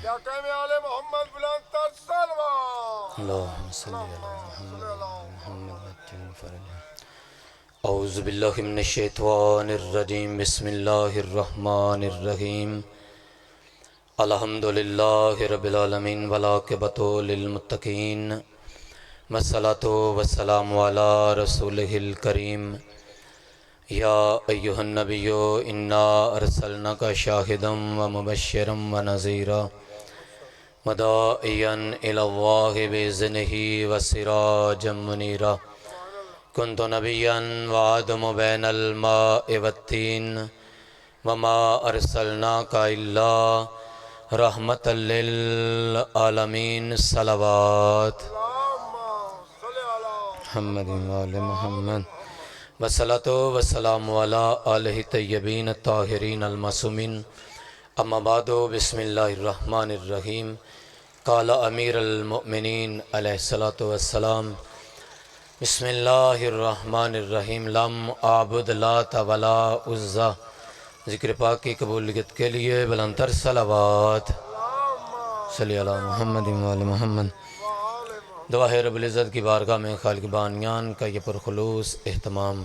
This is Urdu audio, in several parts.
کیا کہنے آلِ محمد بلند تر سلوات اللہم صلی علی محمد اعوذ باللہ من الشیطان الرجیم بسم اللہ الرحمن الرحیم الحمدللہ رب العالمین والعاقبۃ للمتقین والصلاۃ والسلام علی رسولہ الکریم یا ایہا النبی انا ارسلناک شاہدا ومبشرا ونذیرا وداعیا الی اللہ بإذنہ وسراجا منیرا کنت نبیا وآدم بین الماء والتین وما ارسلناک الا رحمتا للعالمین صلوات محمد وآل محمد والصلاة والسلام علی آلہ طیبین الطاہرین المعصومین اما بعد بسم اللہ الرحمن الرحیم قال امیر المؤمنین علیہ الصلاۃ والسلام بسم اللہ الرحمن الرحیم لم اعبد لات ولا عزا ذکر پاک کی قبولیت کے لیے بلندتر صلوات صلی اللہ محمد وآل محمد دعا ہے رب العزت کی بارگاہ میں خالق بانیان کا یہ پرخلوص اہتمام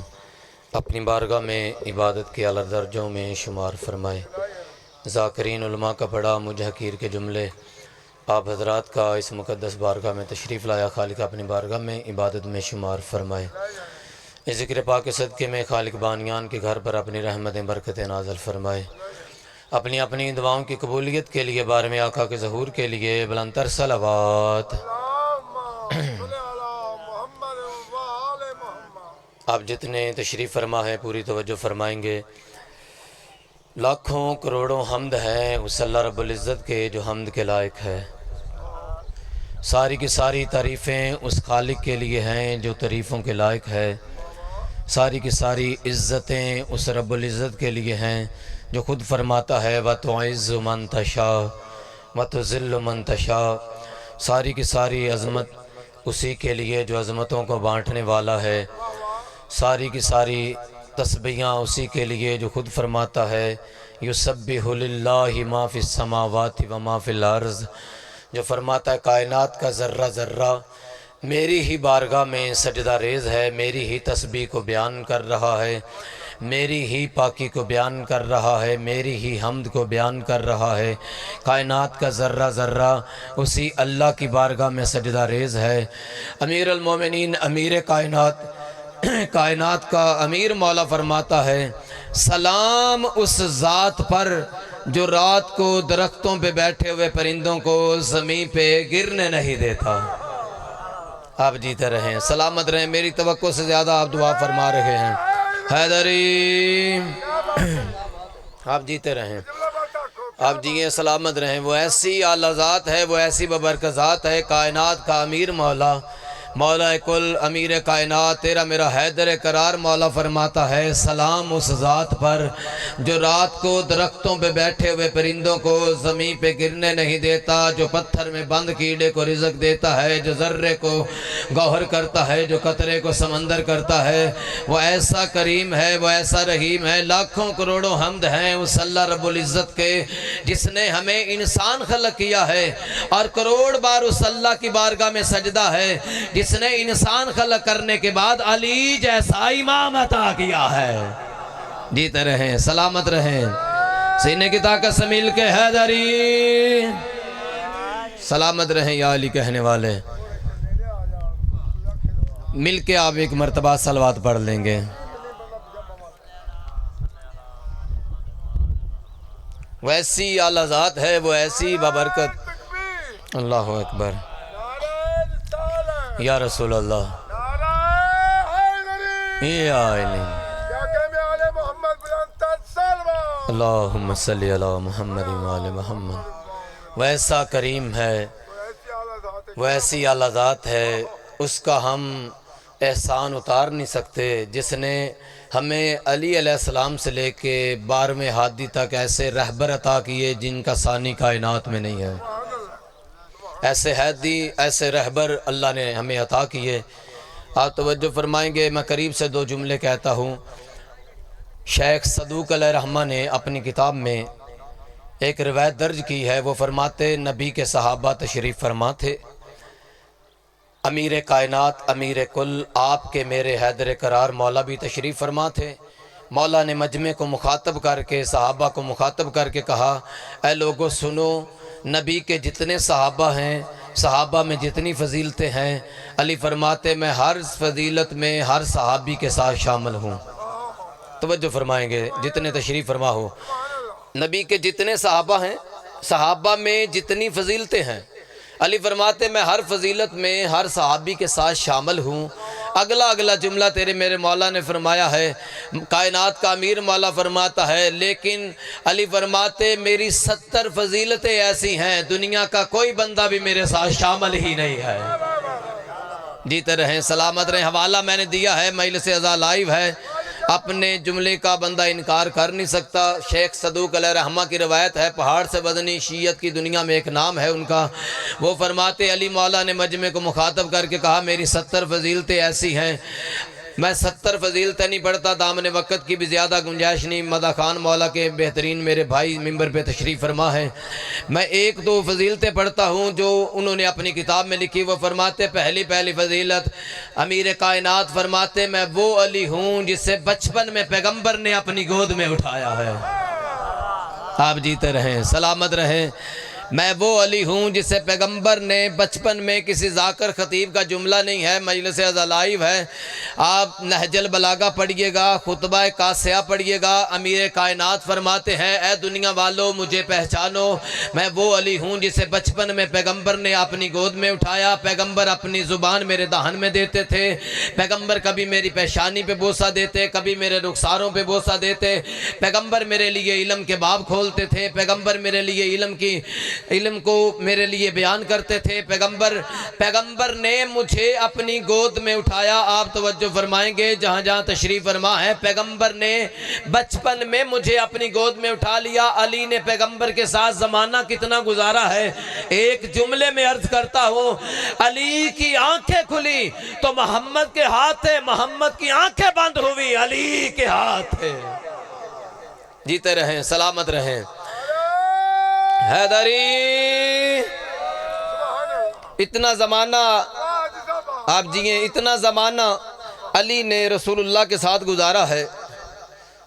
اپنی بارگاہ میں عبادت کے اعلیٰ درجوں میں شمار فرمائے۔ ذاکرین علماء کا پڑھا مجھ حقیر کے جملے آپ حضرات کا اس مقدس بارگاہ میں تشریف لایا خالق اپنی بارگاہ میں عبادت میں شمار فرمائے۔ اس ذکر پاک کے صدقے میں خالق بانیان کے گھر پر اپنی رحمتیں برکتیں نازل فرمائے۔ اپنی دعاؤں کی قبولیت کے لیے بارہویں آقا کے ظہور کے لیے بلندتر صلوات۔ آپ جتنے تشریف فرما ہے پوری توجہ فرمائیں گے۔ لاکھوں کروڑوں حمد ہے اس اللہ رب العزت کے جو حمد کے لائق ہے۔ ساری کی ساری تعریفیں اس خالق کے لیے ہیں جو تعریفوں کے لائق ہے۔ ساری کی ساری عزتیں اس رب العزت کے لیے ہیں جو خود فرماتا ہے وَتُعِزُّ مَن تَشَاءُ وَتُذِلُّ مَن تَشَاءُ۔ ساری کی ساری عظمت اسی کے لیے جو عظمتوں کو بانٹنے والا ہے۔ ساری کی ساری تسبیحاں اسی کے لیے جو خود فرماتا ہے یسبح للہ ما فی السماوات و ما فی الارض، جو فرماتا ہے کائنات کا ذرہ ذرہ میری ہی بارگاہ میں سجدہ ریز ہے، میری ہی تسبیح کو بیان کر رہا ہے، میری ہی پاکی کو بیان کر رہا ہے، میری ہی حمد کو بیان کر رہا ہے۔ کائنات کا ذرہ ذرہ اسی اللہ کی بارگاہ میں سجدہ ریز ہے۔ امیر المومنین امیر کائنات کا امیر مولا فرماتا ہے سلام اس ذات پر جو رات کو درختوں پہ بیٹھے ہوئے پرندوں کو زمین پہ گرنے نہیں دیتا۔ آپ جیتے رہیں، سلامت رہیں، میری توقع سے زیادہ آپ دعا فرما رہے ہیں۔ حیدری آپ جیتے رہیں، آپ جیئے سلامت رہیں۔ وہ ایسی اعلیٰ ذات ہے، وہ ایسی ببرکت ذات ہے، کائنات کا امیر مولا، مولا کل امیر کائنات تیرا میرا حیدر قرار مولا فرماتا ہے سلام اس ذات پر جو رات کو درختوں پہ بیٹھے ہوئے پرندوں کو زمین پہ گرنے نہیں دیتا، جو پتھر میں بند کیڑے کو رزق دیتا ہے، جو ذرے کو گوہر کرتا ہے، جو قطرے کو سمندر کرتا ہے۔ وہ ایسا کریم ہے، وہ ایسا رحیم ہے۔ لاکھوں کروڑوں حمد ہیں اس اللہ رب العزت کے جس نے ہمیں انسان خلق کیا ہے، اور کروڑ بار اس اللہ کی بارگاہ میں سجدہ ہے جس نے انسان خلق کرنے کے بعد علی جیسا امام عطا کیا ہے۔ جیتے رہیں، سلامت رہیں، سینے کی طاقت سے مل کے حیدری سلامت رہیں یا علی کہنے والے۔ مل کے آپ ایک مرتبہ صلوات پڑھ لیں گے۔ ویسی اعلیٰ ذات ہے، وہ ایسی بابرکت۔ اللہ اکبر یا رسول اللہ یا علی اللہم صلی علی محمد وآل محمد۔ وہ ایسا کریم ہے، وہ ایسی اعلیٰ ذات ہے، اس کا ہم احسان اتار نہیں سکتے جس نے ہمیں علی علیہ السلام سے لے کے 12ویں ہادی تک ایسے رہبر عطا کیے جن کا ثانی کائنات میں نہیں ہے۔ ایسے ہادی، ایسے رہبر اللہ نے ہمیں عطا کیے۔ آپ توجہ فرمائیں گے، میں قریب سے 2 جملے کہتا ہوں۔ شیخ صدوق علیہ رحمہ نے اپنی کتاب میں ایک روایت درج کی ہے، وہ فرماتے نبی کے صحابہ تشریف فرما تھے، امیر کائنات امیر کل آپ کے میرے حیدر قرار مولا بھی تشریف فرما تھے۔ مولا نے مجمع کو مخاطب کر کے، صحابہ کو مخاطب کر کے کہا، اے لوگو سنو، نبی کے جتنے صحابہ ہیں، صحابہ میں جتنی فضیلتیں ہیں، علی فرماتے میں ہر فضیلت میں ہر صحابی کے ساتھ شامل ہوں۔ توجہ فرمائیں گے جتنے تشریف فرما ہو، نبی کے جتنے صحابہ ہیں، صحابہ میں جتنی فضیلتیں ہیں، علی فرماتے میں ہر فضیلت میں ہر صحابی کے ساتھ شامل ہوں۔ اگلا جملہ تیرے میرے مولا نے فرمایا ہے، کائنات کا امیر مولا فرماتا ہے، لیکن علی فرماتے میری 70 فضیلتیں ایسی ہیں دنیا کا کوئی بندہ بھی میرے ساتھ شامل ہی نہیں ہے۔ جیتے رہیں، سلامت رہیں۔ حوالہ میں نے دیا ہے، مجلس ازا لائیو ہے، اپنے جملے کا بندہ انکار کر نہیں سکتا۔ شیخ صدوق علیہ رحمہ کی روایت ہے، پہاڑ سے بدنی شیعت کی دنیا میں ایک نام ہے ان کا، وہ فرماتے علی مولا نے مجمع کو مخاطب کر کے کہا میری 70 فضیلتیں ایسی ہیں، میں 70 فضیلتیں نہیں پڑھتا، دامن وقت کی بھی زیادہ گنجائش نہیں، مدح خان مولا کے بہترین میرے بھائی ممبر پہ تشریف فرما ہے، میں ایک دو فضیلتیں پڑھتا ہوں جو انہوں نے اپنی کتاب میں لکھی۔ وہ فرماتے پہلی فضیلت، امیر کائنات فرماتے میں وہ علی ہوں جسے بچپن میں پیغمبر نے اپنی گود میں اٹھایا ہے۔ آپ جیتے رہیں، سلامت رہیں۔ میں وہ علی ہوں جسے پیغمبر نے بچپن میں، کسی ذاکر خطیب کا جملہ نہیں ہے، مجلس ازا لائیو ہے، آپ نہج البلاغہ پڑھیے گا، خطبہ قاسیہ پڑھیے گا، امیر کائنات فرماتے ہیں اے دنیا والو مجھے پہچانو، میں وہ علی ہوں جسے بچپن میں پیغمبر نے اپنی گود میں اٹھایا، پیغمبر اپنی زبان میرے دہن میں دیتے تھے، پیغمبر کبھی میری پیشانی پہ بوسہ دیتے، کبھی میرے رخساروں پہ بوسہ دیتے، پیغمبر میرے لیے علم کے باب کھولتے تھے، پیغمبر میرے لیے علم کو میرے لیے بیان کرتے تھے، پیغمبر نے مجھے اپنی گود میں اٹھایا۔ آپ توجہ فرمائیں گے جہاں جہاں تشریف فرما ہے، پیغمبر نے بچپن میں مجھے اپنی گود میں اٹھا لیا۔ علی نے پیغمبر کے ساتھ زمانہ کتنا گزارا ہے، ایک جملے میں عرض کرتا ہوں، علی کی آنکھیں کھلی تو محمد کے ہاتھ تھے، محمد کی آنکھیں بند ہوئی علی کے ہاتھ تھے۔ جیتے رہیں، سلامت رہیں۔ حیدری، اتنا زمانہ آپ جیئیں، اتنا زمانہ علی نے رسول اللہ کے ساتھ گزارا ہے،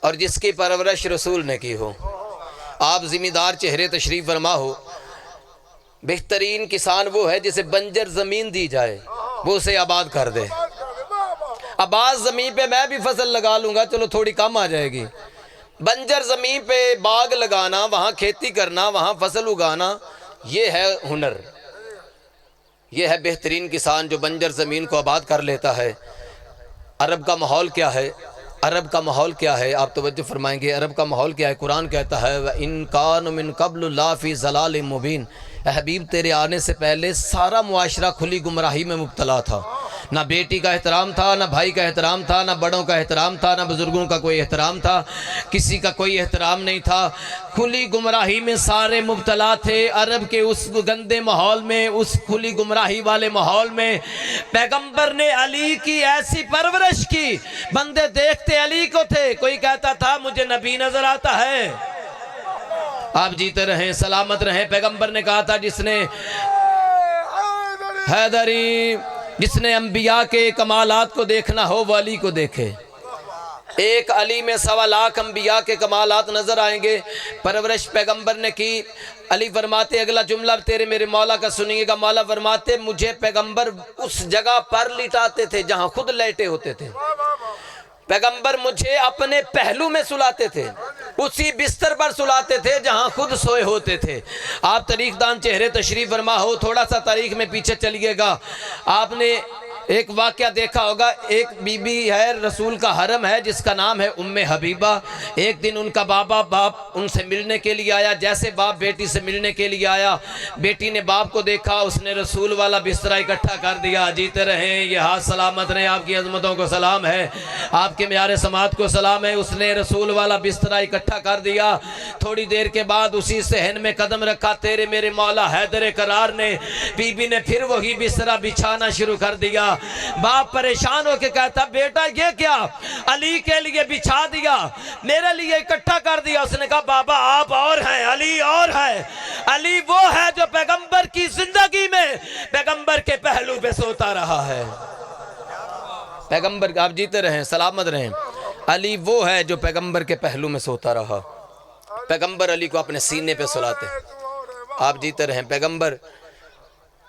اور جس کی پرورش رسول نے کی ہو، آپ ذمہ دار چہرے تشریف فرما ہو۔ بہترین کسان وہ ہے جسے بنجر زمین دی جائے وہ اسے آباد کر دے۔ آباد زمین پہ میں بھی فصل لگا لوں گا، چلو تھوڑی کم آ جائے گی، بنجر زمین پہ باغ لگانا، وہاں کھیتی کرنا، وہاں فصل اگانا، یہ ہے ہنر، یہ ہے بہترین کسان جو بنجر زمین کو آباد کر لیتا ہے۔ عرب کا ماحول کیا ہے، عرب کا ماحول کیا ہے، آپ توجہ فرمائیں گے، عرب کا ماحول کیا ہے۔ قرآن کہتا ہے وَإِن كَانُوا مِن قَبْلُ لَا فِي ضَلَالٍ مُبِينٍ، اے حبیب تیرے آنے سے پہلے سارا معاشرہ کھلی گمراہی میں مبتلا تھا، نہ بیٹی کا احترام تھا، نہ بھائی کا احترام تھا، نہ بڑوں کا احترام تھا، نہ بزرگوں کا کوئی احترام تھا، کسی کا کوئی احترام نہیں تھا، کھلی گمراہی میں سارے مبتلا تھے۔ عرب کے اس گندے ماحول میں، اس کھلی گمراہی والے ماحول میں پیغمبر نے علی کی ایسی پرورش کی، بندے دیکھتے علی کو تھے، کوئی کہتا تھا مجھے نبی نظر آتا ہے۔ آپ جیتے رہیں، سلامت رہیں۔ پیغمبر نے کہا تھا جس نے حیدری، جس نے انبیاء کے کمالات کو دیکھنا ہو وہ علی کو دیکھے۔ ایک علی میں 1.25 لاکھ انبیاء کے کمالات نظر آئیں گے۔ پرورش پیغمبر نے کی۔ علی فرماتے اگلا جملہ تیرے میرے مولا کا سنیے گا، مولا فرماتے مجھے پیغمبر اس جگہ پر لٹاتے تھے جہاں خود لیٹے ہوتے تھے، پیغمبر مجھے اپنے پہلو میں سلاتے تھے، اسی بستر پر سلاتے تھے جہاں خود سوئے ہوتے تھے۔ آپ تاریخ دان چہرے تشریف فرما ہو، تھوڑا سا تاریخ میں پیچھے چلیے گا، آپ نے ایک واقعہ دیکھا ہوگا، ایک بی بی ہے، رسول کا حرم ہے جس کا نام ہے ام حبیبہ۔ ایک دن ان کا باپ ان سے ملنے کے لیے آیا، جیسے باپ بیٹی سے ملنے کے لیے آیا، بیٹی نے باپ کو دیکھا، اس نے رسول والا بسترہ اکٹھا کر دیا۔ جیتے رہیں، یہ ہاتھ سلامت رہیں، آپ کی عظمتوں کو سلام ہے، آپ کے معیار سماعت کو سلام ہے۔ اس نے رسول والا بسترہ اکٹھا کر دیا۔ تھوڑی دیر کے بعد اسی صحن میں قدم رکھا تیرے میرے مولا حیدر قرار نے، بی بی نے پھر وہی بسترہ بچھانا شروع کر دیا۔ دیا۔ باپ پریشان ہو کے کہتا بیٹا یہ کیا؟ علی کے لیے بچھا دیا، میرے لیے اکٹھا کر دیا۔ اس نے کہا بابا آپ اور ہیں، علی اور ہے۔ علی وہ ہے جو پیغمبر کی زندگی میں پیغمبر کے پہلو پہ سوتا رہا ہے۔ پیغمبر، آپ جیتے رہیں، سلامت رہیں۔ علی وہ ہے جو پیغمبر کے پہلو میں سوتا رہا۔ پیغمبر علی کو اپنے سینے پہ سلاتے، آپ جیتے رہیں، پیغمبر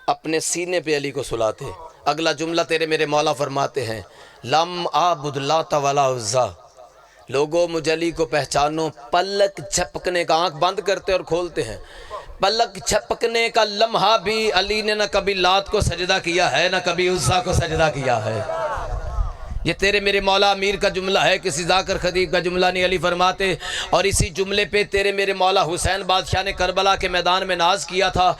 اپنے سینے پہ علی کو سلاتے۔ اگلا جملہ تیرے میرے مولا فرماتے ہیں لم عابد لات ولا عزا، لوگوں مجھ علی کو پہچانو، پلک جھپکنے کا، آنکھ بند کرتے اور کھولتے ہیں، پلک جھپکنے کا لمحہ بھی علی نے نہ کبھی لات کو سجدہ کیا ہے نہ کبھی عزا کو سجدہ کیا ہے۔ یہ تیرے میرے مولا امیر کا جملہ ہے، کسی ذاکر خطیب کا جملہ نہیں۔ علی فرماتے اور اسی جملے پہ تیرے میرے مولا حسین بادشاہ نے کربلا کے میدان میں ناز کیا تھا۔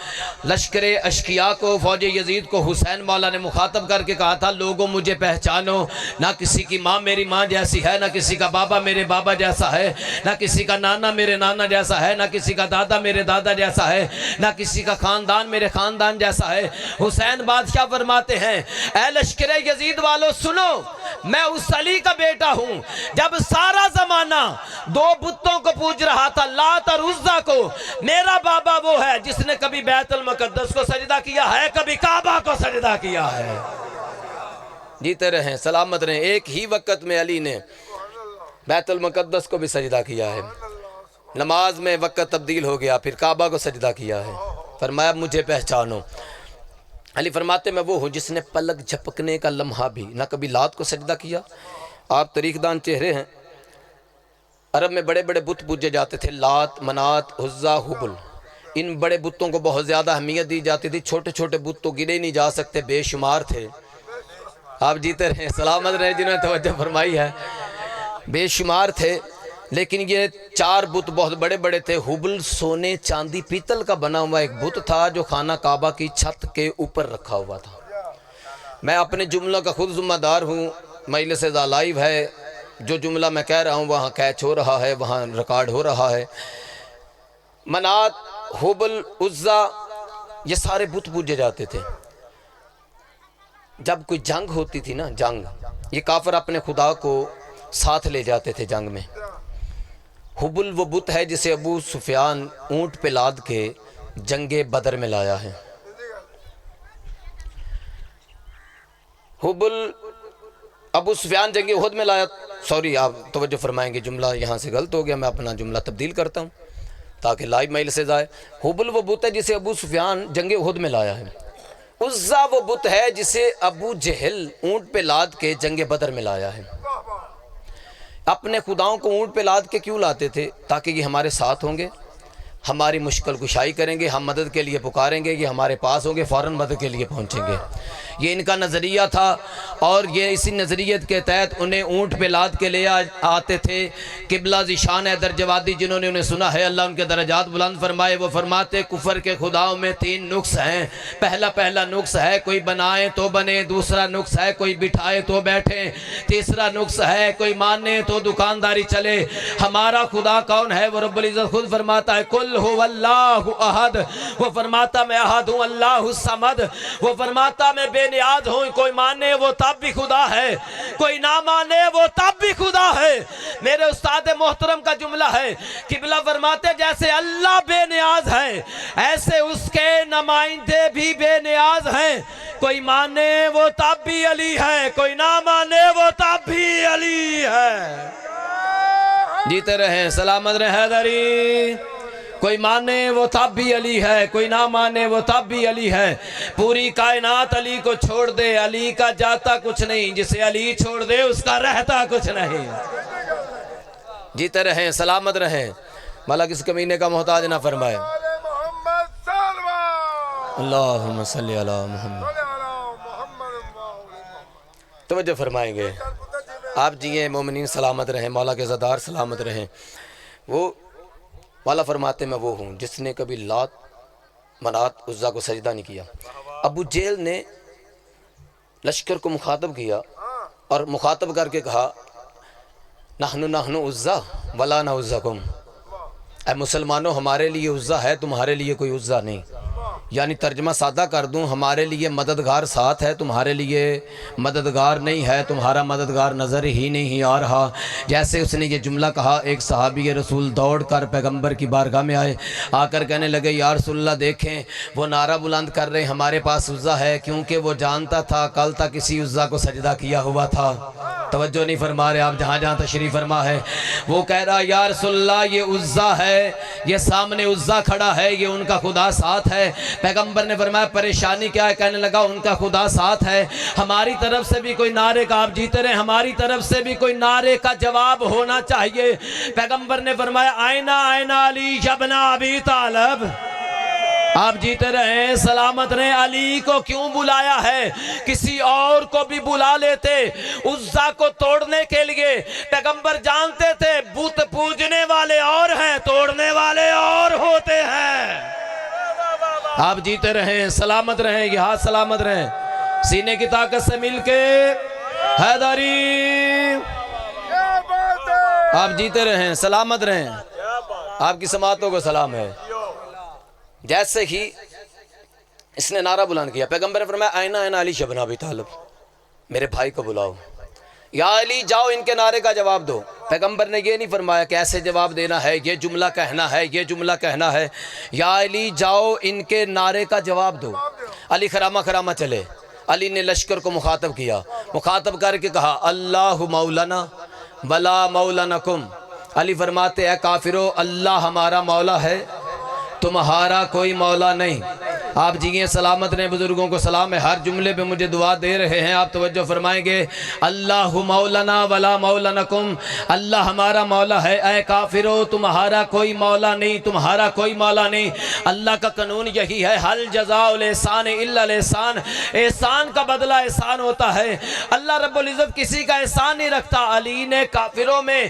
لشکر اشقیاء کو، فوج یزید کو حسین مولا نے مخاطب کر کے کہا تھا لوگوں مجھے پہچانو، نہ کسی کی ماں میری ماں جیسی ہے، نہ کسی کا بابا میرے بابا جیسا ہے، نہ کسی کا نانا میرے نانا جیسا ہے، نہ کسی کا دادا میرے دادا جیسا ہے، نہ کسی کا خاندان میرے خاندان جیسا ہے۔ حسین بادشاہ فرماتے ہیں اے لشکر یزید والو سنو، میں اس علی کا بیٹا ہوں جب سارا زمانہ دو بتوں کو پوج رہا تھا، لات اور عزا کو، میرا بابا وہ ہے جس نے کبھی بیت المقدس کو سجدہ کیا ہے، کبھی کعبہ کو سجدہ کیا ہے۔ جیتے رہیں، سلامت رہیں۔ ایک ہی وقت میں علی نے بیت المقدس کو بھی سجدہ کیا ہے، نماز میں وقت تبدیل ہو گیا، پھر کعبہ کو سجدہ کیا ہے۔ فرمایا مجھے پہچانو۔ علی فرماتے میں وہ ہوں جس نے پلک جھپکنے کا لمحہ بھی نہ کبھی لات کو سجدہ کیا۔ آپ تاریخ دان چہرے ہیں، عرب میں بڑے بڑے بت پوجے جاتے تھے، لات، منات، عزا، حبل۔ ان بڑے بتوں کو بہت زیادہ اہمیت دی جاتی تھی، چھوٹے چھوٹے بت تو گنے نہیں جا سکتے، بے شمار تھے۔ آپ جیتے رہیں، سلامت رہیں جنہوں نے توجہ فرمائی ہے، بے شمار تھے۔ لیکن یہ چار بت بہت بڑے بڑے تھے۔ حبل سونے چاندی پیتل کا بنا ہوا ایک بت تھا جو خانہ کعبہ کی چھت کے اوپر رکھا ہوا تھا۔ میں اپنے جملوں کا خود ذمہ دار ہوں، مجلس لائیو ہے، جو جملہ میں کہہ رہا ہوں وہاں کیچ ہو رہا ہے، وہاں ریکارڈ ہو رہا ہے۔ منات، حبل، عزا، یہ سارے بت پوجے جاتے تھے۔ جب کوئی جنگ ہوتی تھی نا، جنگ، یہ کافر اپنے خدا کو ساتھ لے جاتے تھے جنگ میں۔ حبل وہ بت ہے جسے ابو سفیان اونٹ پہ لاد کے جنگ بدر میں لایا ہے۔ حبل ابو سفیان جنگ احد میں لایا، سوری آپ توجہ فرمائیں گے، جملہ یہاں سے غلط ہو گیا، میں اپنا جملہ تبدیل کرتا ہوں تاکہ لائیو میل سے جائے۔ حبل وہ بت ہے جسے ابو سفیان جنگ احد میں لایا ہے۔ عزا وہ بت ہے جسے ابو جہل اونٹ پہ لاد کے جنگ بدر میں لایا ہے۔ اپنے خداؤں کو اونٹ پہ لاد کے کیوں لاتے تھے؟ تاکہ یہ ہمارے ساتھ ہوں گے، ہماری مشکل کشائی کریں گے، ہم مدد کے لیے پکاریں گے، یہ ہمارے پاس ہوں گے، فوراً مدد کے لیے پہنچیں گے۔ یہ ان کا نظریہ تھا، اور یہ اسی نظریت کے تحت انہیں اونٹ پہ لاد کے لے آتے تھے۔ قبلہ ذیشان حیدر جوادی جنہوں نے انہیں سنا ہے، اللہ ان کے درجات بلند فرمائے، وہ فرماتے کفر کے خداؤں میں 3 نقص ہیں۔ پہلا نقص ہے کوئی بنائے تو بنے، دوسرا نقص ہے کوئی بٹھائے تو بیٹھے، تیسرا نقص ہے کوئی مانے تو دکانداری چلے۔ ہمارا خدا کون ہے؟ وہ رب العزت خود فرماتا ہے کل هو اللہ احد، وہ فرماتا میں احد ہوں، اللہ الصمد، وہ فرماتا میں بے نیاز ہوں، کوئی مانے وہ تب بھی خدا ہے، کوئی نہ مانے وہ تب بھی خدا ہے۔ میرے استاد محترم کا جملہ ہے، قبلہ فرماتے جیسے اللہ بے نیاز ہے ایسے اس کے نمائندے بھی بے نیاز ہیں، کوئی مانے وہ تب بھی علی ہے، کوئی نہ مانے وہ تب بھی علی ہے۔ جیتے رہیں، سلامت رہیں حیدری۔ کوئی مانے وہ تب بھی علی ہے، کوئی نہ مانے وہ تب بھی علی ہے۔ پوری کائنات علی کو چھوڑ دے، علی کا جاتا کچھ نہیں، جسے علی چھوڑ دے اس کا رہتا کچھ نہیں۔ جیتے رہیں، سلامت رہیں، مولا کس کمینے کا محتاج نہ فرمائے۔ اللہم صلی علی محمد۔ توجہ فرمائیں گے، آپ جیئے مومنین سلامت رہیں، مولا کے عزادار سلامت رہیں۔ وہ مولا فرماتے میں وہ ہوں جس نے کبھی لات، منات، عزا کو سجدہ نہیں کیا۔ ابو جہل نے لشکر کو مخاطب کیا اور مخاطب کر کے کہا نحن عزا ولا نعزکم، اے مسلمانوں ہمارے لیے عزا ہے، تمہارے لیے کوئی عزا نہیں۔ یعنی ترجمہ سادہ کر دوں، ہمارے لیے مددگار ساتھ ہے، تمہارے لیے مددگار نہیں ہے، تمہارا مددگار نظر ہی نہیں آ رہا۔ جیسے اس نے یہ جملہ کہا، ایک صحابی رسول دوڑ کر پیغمبر کی بارگاہ میں آئے، آ کر کہنے لگے یا رسول اللہ دیکھیں وہ نعرہ بلند کر رہے ہمارے پاس عزا ہے، کیونکہ وہ جانتا تھا کل تک کسی عزا کو سجدہ کیا ہوا تھا۔ توجہ نہیں فرما رہے آپ جہاں جہاں تشریف فرما ہے۔ وہ کہہ رہا یا رسول اللہ یہ عزا ہے، یہ سامنے عزا کھڑا ہے، یہ ان کا خدا ساتھ ہے۔ پیغمبر نے فرمایا پریشانی کیا ہے؟ کہنے لگا ان کا خدا ساتھ ہے، ہماری طرف سے بھی کوئی نعرے کا، آپ جیتے رہے، ہماری طرف سے بھی کوئی نعرے کا جواب ہونا چاہیے۔ پیغمبر نے فرمایا آئینہ آئینہ علی ابن ابی طالب، آپ جیتے رہیں سلامت رہیں۔ علی کو کیوں بلایا ہے؟ کسی اور کو بھی بلا لیتے عزا کو توڑنے کے لیے۔ پیغمبر جانتے تھے بت پوجنے والے اور ہیں، توڑنے والے اور ہوتے ہیں۔ آپ جیتے رہیں سلامت رہیں، یہ ہاتھ سلامت رہیں، سینے کی طاقت سے مل کے حیدری۔ آپ جیتے رہیں سلامت رہیں، آپ کی سماعتوں کو سلام ہے۔ جیسے ہی اس نے نعرہ بلند کیا، پیغمبر نے فرمایا آئینہ آئینہ علی ابن ابی طالب، میرے بھائی کو بلاؤ، یا علی جاؤ ان کے نعرے کا جواب دو۔ پیغمبر نے یہ نہیں فرمایا کہ ایسے جواب دینا ہے، یہ جملہ کہنا ہے، یہ جملہ کہنا ہے۔ یا علی جاؤ ان کے نعرے کا جواب دو۔ علی خرامہ خرامہ چلے۔ علی نے لشکر کو مخاطب کیا، مخاطب کر کے کہا اللہ مولانا ولا مولانکم۔ علی فرماتے اے کافرو اللہ ہمارا مولا ہے، تمہارا کوئی مولا نہیں۔ آپ جیئے سلامت رہیں، بزرگوں کو سلام ہے، ہر جملے پہ مجھے دعا دے رہے ہیں، آپ توجہ فرمائیں گے۔ اللہ مولانا ولا مولانکم، اللہ ہمارا مولا ہے، اے کافرو تمہارا کوئی مولا نہیں، تمہارا کوئی مولا نہیں۔ اللہ کا قانون یہی ہے حل جزاء الاحسان الا الاحسان، احسان کا بدلہ احسان ہوتا ہے۔ اللہ رب العزت کسی کا احسان نہیں رکھتا۔ علی نے کافروں میں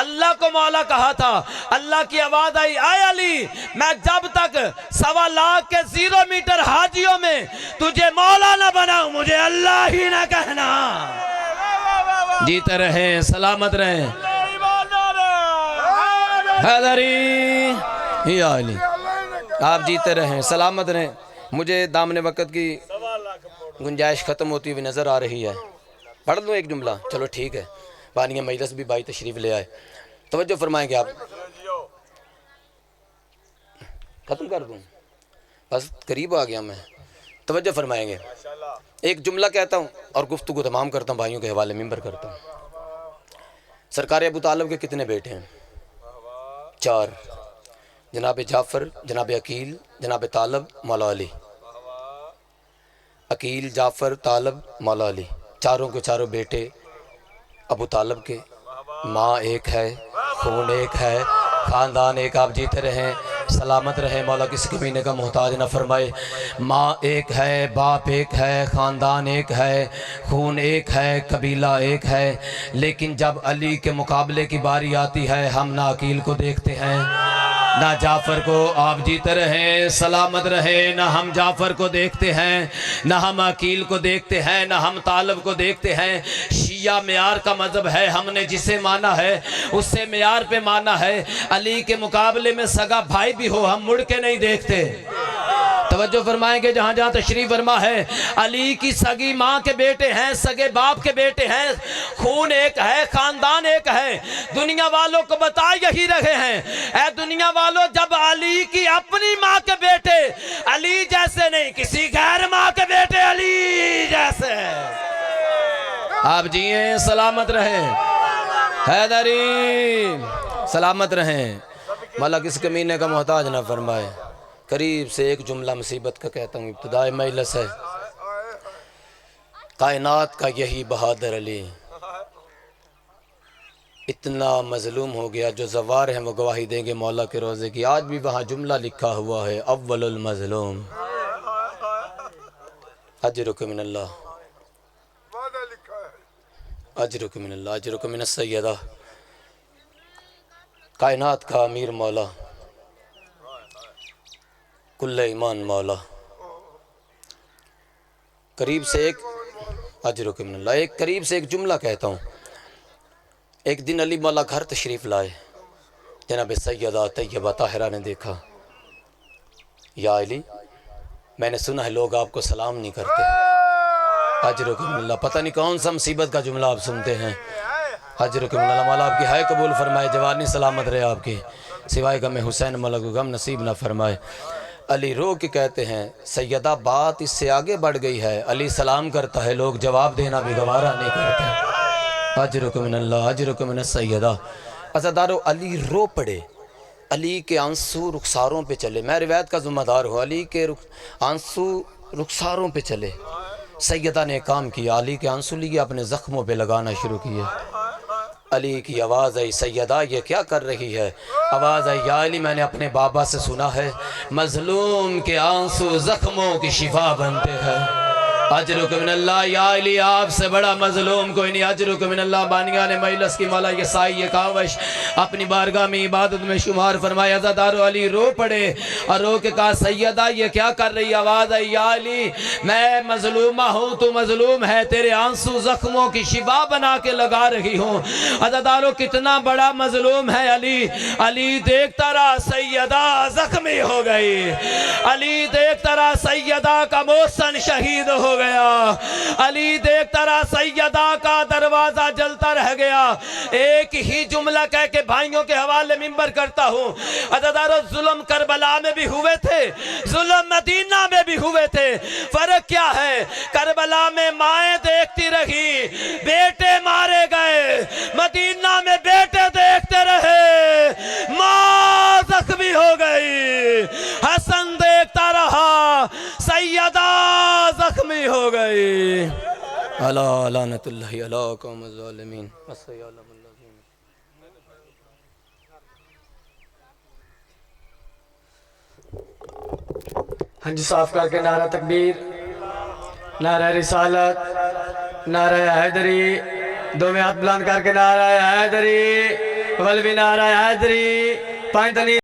اللہ کو مولا کہا تھا۔ اللہ کی آواز آئی اے علی میں جب تک 1.25 لاکھ کے 0 میٹر حاجیوں میں تجھے مولا نہ بناؤں مجھے اللہ ہی نہ کہنا۔ جیتے رہیں سلامت رہیں، حیدری یا علی، آپ جیتے رہیں سلامت رہیں۔ مجھے دامن وقت کی گنجائش ختم ہوتی ہوئی نظر آ رہی ہے، پڑھ لوں ایک جملہ؟ چلو ٹھیک ہے، بانی مجلس بھی بھائی تشریف لے آئے، توجہ فرمائیں گے آپ؟ ختم کر دوں؟ بس قریب آ گیا میں، توجہ فرمائیں گے۔ ایک جملہ کہتا ہوں اور گفتگو تمام کرتا ہوں، بھائیوں کے حوالے ممبر کرتا ہوں۔ سرکار ابو طالب کے کتنے بیٹے ہیں؟ 4، جناب جعفر، جناب عقیل، جناب طالب، مولا علی۔ عقیل، جعفر، طالب، مولا علی، چاروں کے چاروں بیٹے ابو طالب کے، ماں ایک ہے، خون ایک ہے، خاندان ایک۔ آپ جیتے رہیں سلامت رہیں، مولا کسی کمینے کا محتاج نہ فرمائے۔ ماں ایک ہے، باپ ایک ہے، خاندان ایک ہے، خون ایک ہے، قبیلہ ایک ہے، لیکن جب علی کے مقابلے کی باری آتی ہے ہم نہ عقیل کو دیکھتے ہیں نہ جعفر کو۔ آپ جیتے رہیں سلامت رہیں، نہ ہم جعفر کو دیکھتے ہیں، نہ ہم عقیل کو دیکھتے ہیں، نہ ہم طالب کو دیکھتے ہیں۔ شیعہ معیار کا مذہب ہے، ہم نے جسے مانا ہے اس سے معیار پہ مانا ہے۔ علی کے مقابلے میں سگا بھائی بھی ہو ہم مڑ کے نہیں دیکھتے۔ توجہ فرمائیں گے جہاں جہاں تشریف فرما ہے۔ علی کی سگی ماں کے بیٹے ہیں، سگے باپ کے بیٹے ہیں، خون ایک ہے، خاندان ایک ہے۔ دنیا والوں کو بتا یہی رہے ہیں اے دنیا والوں جب علی کی اپنی ماں کے بیٹے علی جیسے نہیں، کسی غیر ماں کے بیٹے علی جیسے۔ آپ جیئے سلامت رہیں، حیدری سلامت رہیں، مولا کس کمینے کا محتاج نہ فرمائے۔ قریب سے ایک جملہ مصیبت کا کہتا ہوں، ابتدائی مجلس ہے۔ کائنات کا یہی بہادر علی اتنا مظلوم ہو گیا، جو زوار ہیں وہ گواہی دیں گے مولا کے روزے کی۔ آج بھی وہاں جملہ لکھا ہوا ہے اول المظلوم اجرک من اللہ، اجرک من اللہ، اجرک من السیدہ، کائنات کا امیر مولا، کل ایمان مولا۔ قریب سے ایک اجرک من اللہ، ایک قریب سے ایک جملہ کہتا ہوں۔ ایک دن علی مولا گھر تشریف لائے، جناب سیدہ طیبہ طاہرہ نے دیکھا، یا علی میں نے سنا ہے لوگ آپ کو سلام نہیں کرتے. اجرکم اللہ. پتہ نہیں کون سا مصیبت کا جملہ آپ سنتے ہیں. اجرکم اللہ. مولا آپ کی ہائے قبول فرمائے, جوانی سلامت رہے آپ کی, سوائے غم حسین مولا کو غم نصیب نہ فرمائے. علی رو کے کہتے ہیں سیدہ بات اس سے آگے بڑھ گئی ہے. علی سلام کرتا ہے, لوگ جواب دینا بھی گوارا نہیں کرتے. اجرکم من اللہ اجرکم من السیدہ. عزادارو علی رو پڑے, علی کے آنسو رخساروں پہ چلے. میں روایت کا ذمہ دار ہوں, علی کے آنسو رخساروں پہ چلے. سیدہ نے کام کیا, علی کے آنسو لیے اپنے زخموں پہ لگانا شروع کیے. علی کی آواز آئی سیدہ یہ کیا کر رہی ہے؟ آواز آئی یا علی میں نے اپنے بابا سے سنا ہے مظلوم کے آنسو زخموں کی شفا بنتے ہیں. اجرکم من اللہ. یا علی آپ سے بڑا مظلوم کوئی نہیں. اجرکم من اللہ. بانیان مجلس کی مولا یہ سائی یہ کاوش اپنی بارگاہ میں عبادت میں شمار فرمائے. عزادارو علی رو پڑے اور رو کے کہا سیدہ یہ کیا کر رہی؟ آواز آئی یا علی میں مظلومہ ہوں, تو مظلوم ہے, تیرے آنسو زخموں کی شفا بنا کے لگا رہی ہوں. عزادارو کتنا بڑا مظلوم ہے علی. علی دیکھتا رہا سیدہ زخمی ہو گئی. علی دیکھتا رہا سیدہ کا محسن شہید ہو گیا. علی دیکھتا رہا سیدہ کا دروازہ جلتا رہ گیا. ایک ہی جملہ کہہ کے بھائیوں کے حوالے منبر کرتا ہوں. عزادارو ظلم کربلا میں بھی ہوئے تھے, ظلم مدینہ میں بھی ہوئے تھے. فرق کیا ہے؟ کربلا میں مائیں دیکھتی رہی, بیٹے مارے گئے. مدینہ میں بیٹے دیکھتے رہے, ماں زخمی ہو گئی. حسن دیکھتا رہا, سیدہ زخمی ہو گئی. الا لعنت اللہ علی قوم الظالمین. ہاں جی صاف کر کے نعرہ تکبیر, نعرہ رسالت, نعرہ حیدری. دو میں ہاتھ بلند کر کے نعرہ حیدری, ولوی نعرہ حیدری. پائیں تنی